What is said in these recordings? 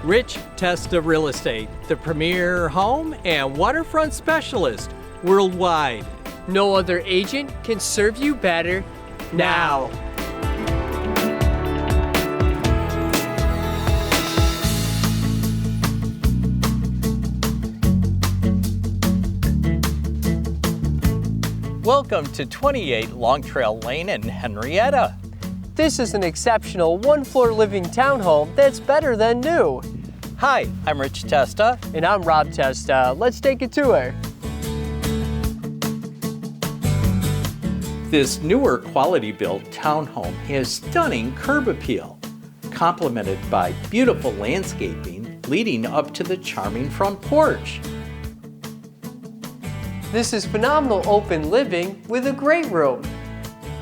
Rich Testa Real Estate, the premier home and waterfront specialist worldwide. No other agent can serve you better now. Welcome to 28 Longtrail Lane in Henrietta. This is an exceptional one-floor living townhome that's better than new. Hi, I'm Rich Testa. And I'm Rob Testa. Let's take a tour. This newer quality-built townhome has stunning curb appeal, complemented by beautiful landscaping leading up to the charming front porch. This is phenomenal open living with a great room,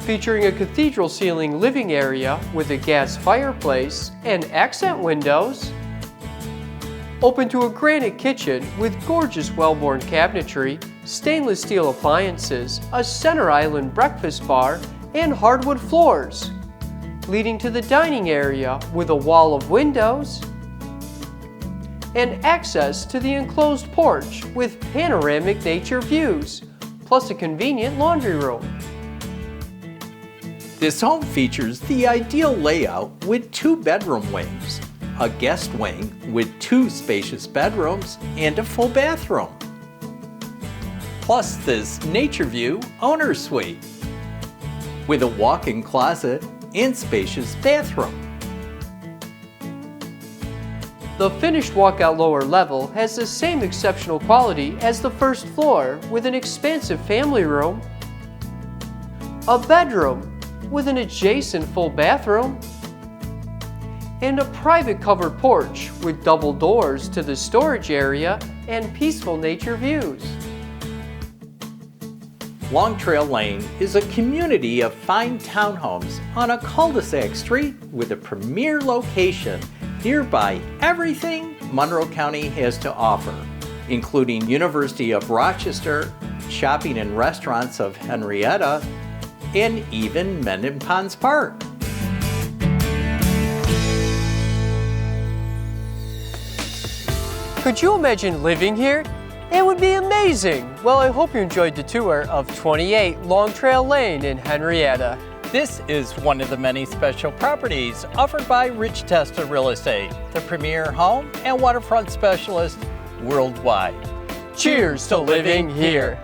featuring a cathedral ceiling living area with a gas fireplace and accent windows. Open to a granite kitchen with gorgeous well-born cabinetry, stainless steel appliances, a center island breakfast bar, and hardwood floors, leading to the dining area with a wall of windows and access to the enclosed porch with panoramic nature views, plus a convenient laundry room. This home features the ideal layout with 2 bedroom wings, a guest wing with 2 spacious bedrooms and a full bathroom, plus this nature view owner's suite with a walk-in closet and spacious bathroom. The finished walkout lower level has the same exceptional quality as the first floor with an expansive family room, a bedroom with an adjacent full bathroom, and a private covered porch with double doors to the storage area and peaceful nature views. Longtrail Lane is a community of fine townhomes on a cul-de-sac street with a premier location nearby everything Monroe County has to offer, including University of Rochester, shopping and restaurants of Henrietta, and even Mendon Ponds Park. Could you imagine living here? It would be amazing! Well, I hope you enjoyed the tour of 28 Longtrail Lane in Henrietta. This is one of the many special properties offered by Rich Testa Real Estate, the premier home and waterfront specialist worldwide. Cheers to living here!